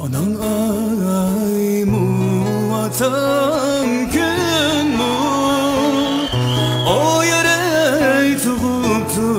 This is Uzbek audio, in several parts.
Anan ay mu atan gün mu o yere tuğuptu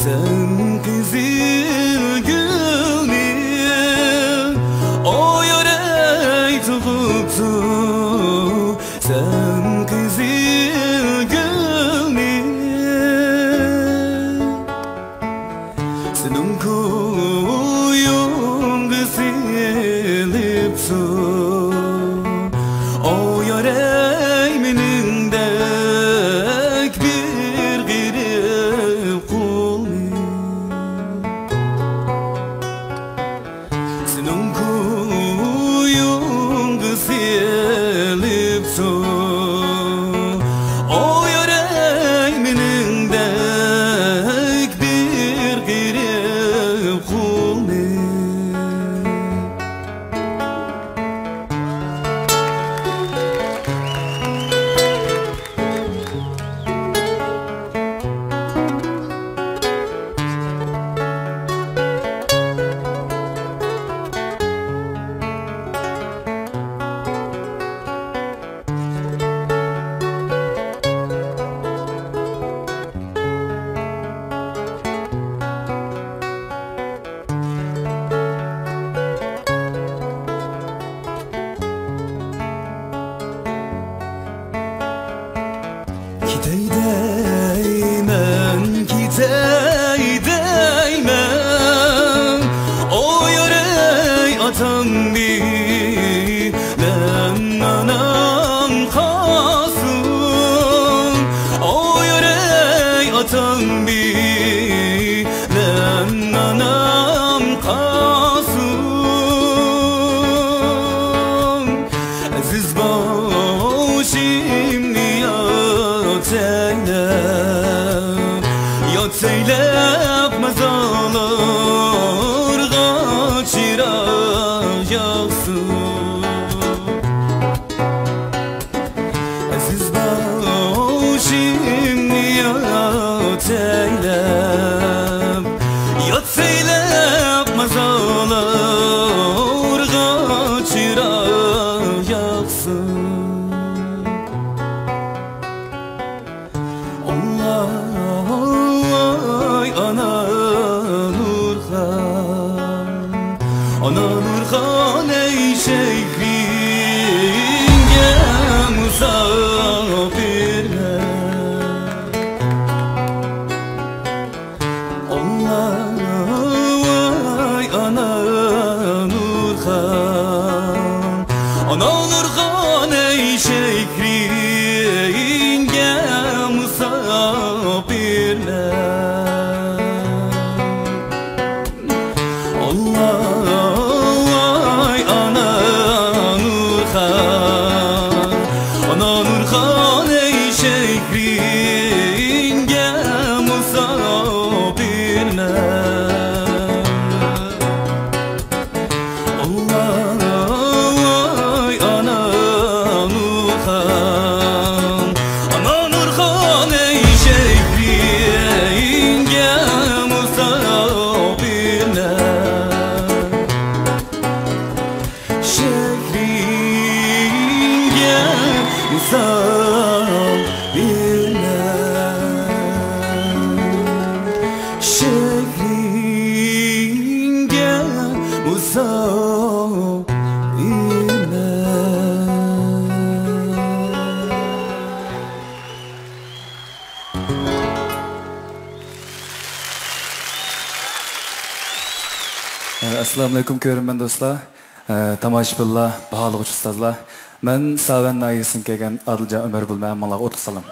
sen kızıl gülün o yere tuğuptu sen kızıl gülün senin kuyun kızılıptu o yüreğimin dek bir girip kulun senin kuyun kızılıptu o yüreğimin dek bir girip kulun Gidey değmen, gidey değmen o yörey atan bilen anam kalsın o yörey atan bilen anam kalsın aziz başım yat eylep mazalar kaçıracaksın aziz başım yat eylep mazalar kaçıracaksın Ay ana Nurhan ey şehringe musafirler Ay ana Nurhan ey şehringe musafirler Nurhan ey şehringe musafirler Ay ana Nurhan ey şehringe musafirler şehringe şehringe Assalamu alaikum ko'rman do'stlar, tomoshabinlar, baholig ustozlar. Men Savan nayisin kelgan Adiljon Umar bo'lmay ammolar o'tib salam.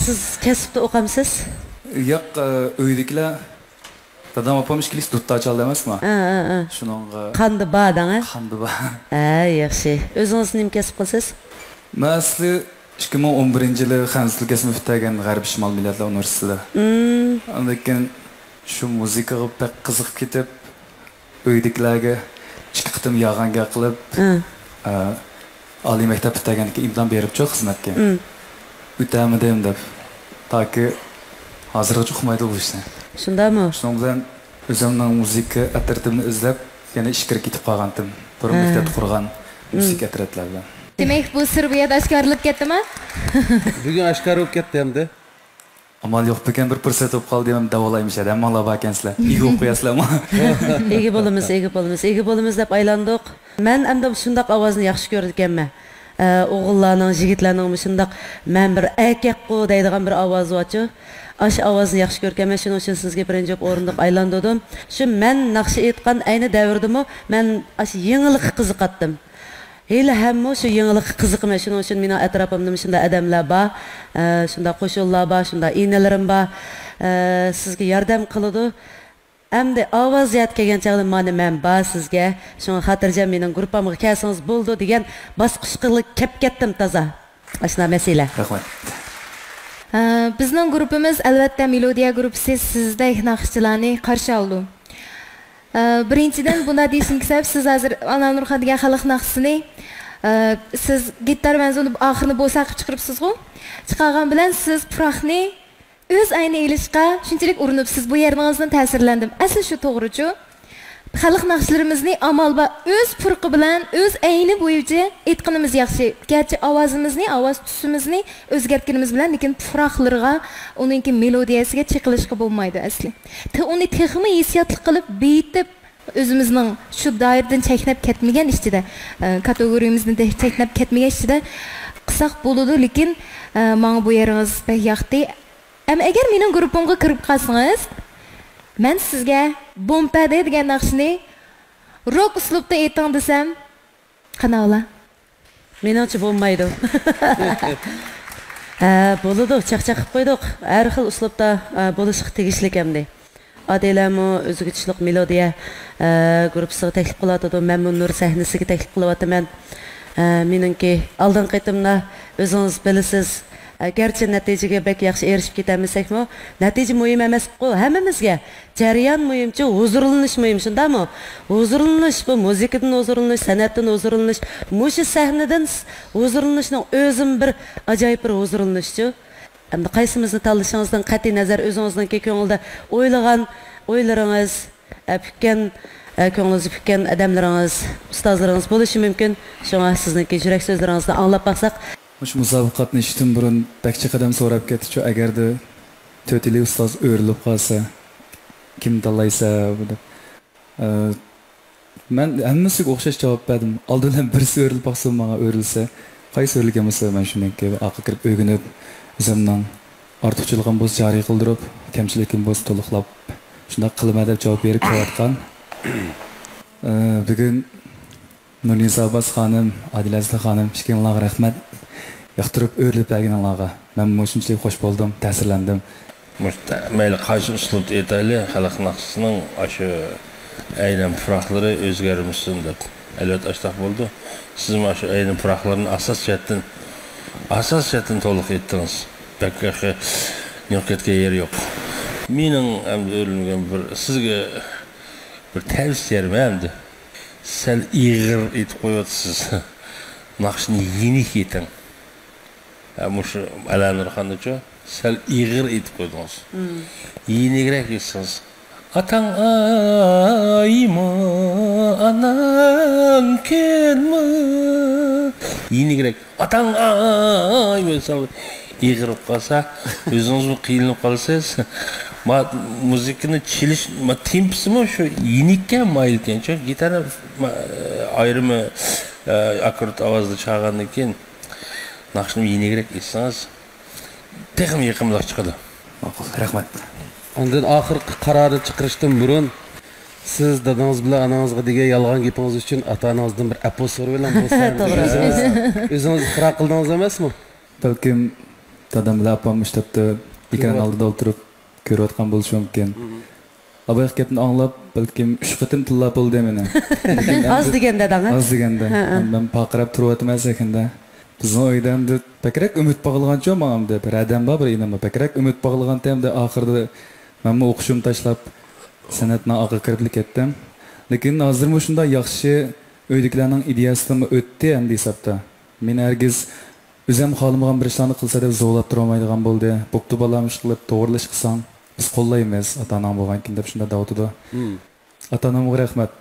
Siz kasbda o'qamsiz? Yo'q, uydagilar dadam opam ishkilis dutta chaldi emasmi? Shuningga Qandy badang-a? Qandy ba. Yaxshi. O'zingiz nima kasb qilsiz? Men asli 2011-yili Xanzil kasbini bitirgan G'arbiy Shimol Millatlar universitetida. Lekin shu muzikaga pek qiziqib ketib, uydagilarga chiqdim yog'anga qilib, oliy maktab bitirgandan keyin imtihon berib chiq xizmatga. O'tamidim deb. Toki hozirgacha uqmaydi bu ishni. Shundami? Shuning bilan Özümden müzik atratimni izlab, yana ishga ketib qolgandim. Bir maktab qurgan müzik atratlar bilan. Demek bu sır bu yerda oshkorilib ketdimi? Bugun oshkor bo'lib ketdi endi. Amal yo'q ekan bir fursat bo'lib qoldi ham davolaymish edi. Ammo lab ekansizlar. Ego qo'yasizlarmi? Egi bo'lamiz deb aylandik. Men endi shundoq ovozni yaxshi ko'rdi ekanman. O'g'illarning, yigitlarning shundoq men bir akaqqo deydigan bir ovozi bor-ku. Aş ovozni yaxshi ko'rganman, shuning uchun sizga birinchi o'rindiq aylandim. Shu men naqshi aytgan ayni davrdimi, men ash yangilik qiziqatdim. Hali hamma shu yangilik qiziqman, shuning uchun mening atrofimda shunday odamlar bor, shunday qo'shnilar bor, shunday inalarim bor. Sizga yordam qiladi. Endi ovoz yetgan chog'da men bor sizga. Shunga xotirjam mening gruppamga kelsangiz bo'ldi degan bosqich qilib kep ketdim toza. Ashna masala. Rahmat. Bizning gruppimiz albatta Melodiya gruppasi sizdek naqshchilarni qarshi oldi. Birinchidan bunda deyishimga sabab siz hozir Ananurxon degan xalq naqshisini siz gitar bilan uni oxirini bo'saqib chiqiribsiz-ku. Chiqargan bilan siz puraqni o'z ayni elishqa shunchalik urinibsiz. Bu yeringizni ta'sirlandim. Asli shu to'g'ri-ku. Xalq naqshlarimizni amal va o'z purqi bilan o'z ayni bo'yicha aytqanimiz yaxshi. Garchi ovozimizni, ovoz tusimizni o'zgartganimiz bilan, lekin puraqlarga, uningki melodiyasiga chiqilishga bo'lmaydi asli. Uni texmi hissiyotli qilib betib o'zimizning shu doiradan cheklab ketmagan ishida, kategoriyamizdan cheklab ketmagan ishida qisaq bo'ladi, lekin menga bu yeringiz pek yoqdi. Ama agar mening gruppamga kirib qolsangiz, men sizga Bompade degan naqshni rock uslubda ayting desam, qana ola? Meningcha bo'lmaydi. Bo'ladi, chaqchaq qilib qo'ydik. Har xil uslubda bo'lishi tegishli endi. Adelamu o'zgachilik melodiya gruppasiga taklif qiladi, men Nur sahnasiga taklif qilyapman. Meningki oldin qaytimda o'zingiz bilasiz. Gerçi neticeye bek yaxshi erishib ketamizsakmi, natija muhim emas-ku, hammamizga. Jarayon muhimchi, huzurlanish muhim, shundami? Huzurlanish bu muzikadan huzurlanish, san'atdan huzurlanish, mushu sahnadan huzurlanishning o'zim bir ajoyib bir huzurlanishchi. Endi qaysimizni tanlashingizdan qat'iy nazar o'zingizning ko'ngilda o'ylagan o'ylaringiz, fikkan ko'nglingizni fikkan odamlaringiz, ustozlaringiz bo'lishi mumkin. Shunga sizningki yurak so'zlaringizni anglab baqsaq. Shu musobaqatni ishdan burun bakcha qadam so'rab ketdi-ku, agarda to'tili ustoz o'rilib qolsa, kim tanlaysa deb. Men hammasiga o'xshash javob berdim. Oldindan birisi o'rilib qolsa, menga o'rilsa, qaysi o'rilgan bo'lsa, men shunday aql kirib o'rganib, o'zimning ortiqchiligim bo'lsa joriy qildirib, kamchilikim bo'lsa to'liqlab, shunday qilma deb javob berib qo'yatgan. Bugun Nurniza Abbas xonim, Adilaziz xonim, shikinglarga rahmat. Yoqtirib o'rlib berganlarga men shunchalik xush bo'ldim, ta'sirlandim. Mayli qaysi uslub aytayli, xalq naqshisining shu aynan puraqlari o'zgarmasin deb albatta ashtaq bo'ldi. Siz mana shu aynan puraqlarning asosiyatini to'liq aytdingiz. Bakka yo'qotga yer yo'q. Mening ham o'rilmagan bir sizga bir tavsiyam endi. Sal ig'ir aytib qo'yasiz. Naqshni yenik eting. Mush Alanurxoncha sal ig'ir aytib qo'ydingiz. Yenigroq aytsangiz, atang ayma, anang kelma. Yenigroq, atang ayma ig'ir qolsa, o'zingiz qiynalib qolsangiz, muzikani chilish tempsimi shu yenikka mayilkancha, gitara ayrimi akkord ovozda chalgandan keyin naqshni yenigroq aytsangiz, texim yiqimliq chiqadi. Rahmat. Ondan oxirgi qarorni chiqarishdan burun siz dadangiz bilan anangizga degan yolg'on gapingiz uchun ota-onangizdan bir apos so'rab bilan bo'lsa, o'zingiz iqror qildingiz emasmi? Balkim dadam bilan opam maktabda ekran oldida o'tirib ko'rayotgan bo'lishi mumkin. Abay gapni anglab, balkim 3 qatim tillab bo'ldi meni. Az degan dadam. Az deganda. Men paqirab turyapman sekunda. Bizning uydan pakrak umid bog'lagancha menga bir adam bor, bir inam pakrak umid bog'lagan temda oxirida men o'qishim tashlab san'atni orqa kirib ketdim. Lekin hozir shunda yaxshi uydagilarning ideyasidan o'tdi endi hisobda. Men hargiz o'zim xohlamagan bir ishlarni qilsa deb zo'rlab turolmaydigan bo'ldi. Bo'pti balam ish qilib to'g'rilish qilsam, biz qo'llaymiz ota-onam bo'lgan kun deb shunda davotida. Ota-onamga rahmat.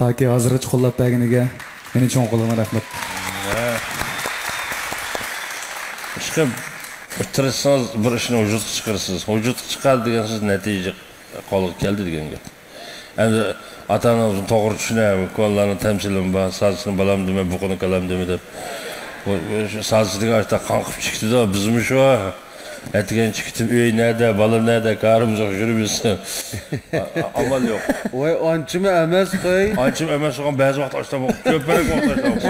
Toki hozircha qo'llab berganiga meni cho'ng qo'lingga rahmat. Chiqib o'tirsangiz bir ishni vujudga chiqarasiz. Vujudga chiqadi degan siz natija qo'lga keldi degan gap. Endi ota-onamizni to'g'ri tushunamiz, ko'llarni tamsilim bor, sazini balam dema, buqini kalam dema deb. Sazidagi ashta qanqib chiqdi-da, bizmi shu. Etken çıktım, öy nerede, balım nerede, karımız yok, yürümüz. Amal yok. Voy, ançımı emas qo'y. Ançım emas olan bazı vakit açta bak, köpürek vakit açta bak.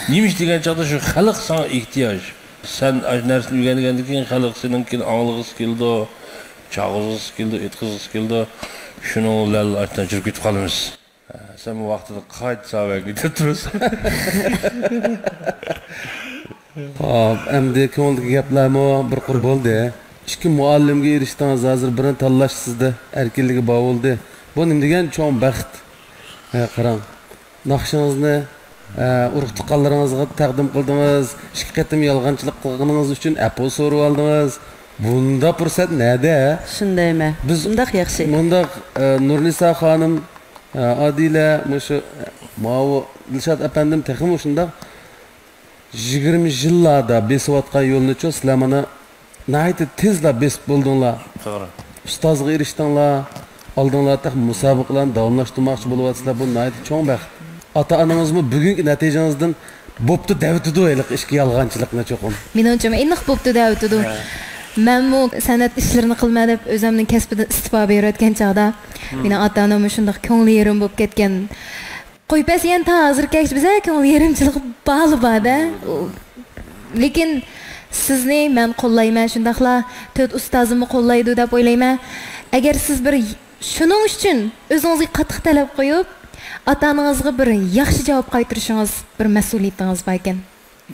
Neymiş degan çağda şu, xalq sana ihtiyaç. Sen nersini öğrendiğinde ki, xalq seninkini anlığız keldi, çağızız keldi, etkisiz keldi. Şunu lal açtan çürük ütüp kalımız. Sen bu vaxtida qayt savak gidip turursun. Hop, endi ko'ngilga gaplarmi bir qur bo'ldi. Ikki muallimga erishdingiz, hozir birini tanlash sizda erkinligi bor bo'ldi. Bu nima degan cho'ng baxt. Qarang. Naqshingizni urug' tuqqanlaringizga taqdim qildingiz. Ikki qatim yolg'onchilik qilganingiz uchun apple so'rab oldingiz. Bunda fursat nada? Shundaymi? Biz bundaq yaxshi. Bundaq Nurnisa xonim, Adila, mushu Mavu Dilshod apandim texmi shundaq 20 yillarda besiyotgan yo'lni-chi sizlar mana nayt tezla besib bo'ldinglar. To'g'ri. Ustozga erishdinglar, oldinglarda musobaqalarni davomlashtirmoqchi bo'lyapsizlar. Bu nayt cho'ng baxt. Ota-onangizmi bugungi natijangizdan bo'pti davtidu eliq ishga yolg'onchilikni cho'qim. Menimcha aniq bo'pti davtidu. Men bu san'at ishlarini qilma deb o'zimning kasbidan istifa berayotgan chog'da meni ota-onam shunday ko'ngli yerim bo'lib ketgan. Qo'ypas yana ta hozirgacha biza ko'ngli yerimchilik bor-da. Lekin sizni men qo'llayman, shundaqla to'rt ustozimni qo'llaydi deb o'ylayman. Agar siz bir shuning uchun o'zingizga qattiq talab qo'yib, ota-onangizga bir yaxshi javob qaytarishingiz bir mas'uliyatingiz bor ekan.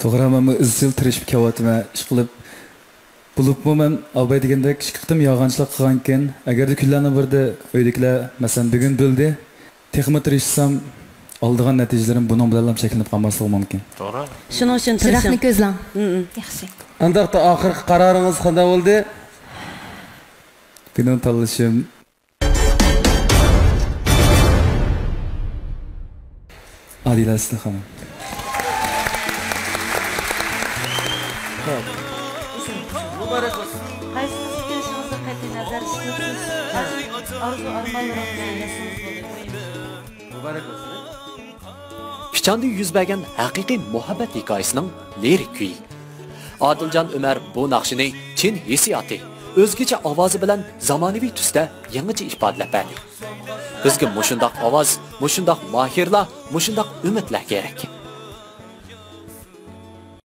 To'g'ri, men izchil tirishib kelyapman, ish qilib bulubmi men albay degandek ish qildim, yolg'onchilik qilgan ekan. Agarda kunlarni birda uydagilar masalan bugun bildi, texnik tirishsam oldigan natijalarim buning bilan ham cheklanib qolmasligi mumkin. To'g'ri. Shuning uchun Chiroqni ko'zlang. Yaxshi. Andaqda oxirgi qaroringiz qanday bo'ldi? Benim tanlashim Adila Islixonova. Mübarek olsun. Qaysi fikringizni qat'iy nazar ishlabsiz? Arzu armonlaringizni yashingiz bo'ldi. Mübarek olsun. Pichanda yuz bergan haqiqiy muhabbat hikoyasining lirik kuyi. Adiljon Umar bu naqshini chin hissiyoti, o'zgacha ovozi bilan zamonaviy tusda yangicha ifodalab berdi. Bizga mushundoq ovoz, mushundoq mohirlar, mushundoq umidlar kerak.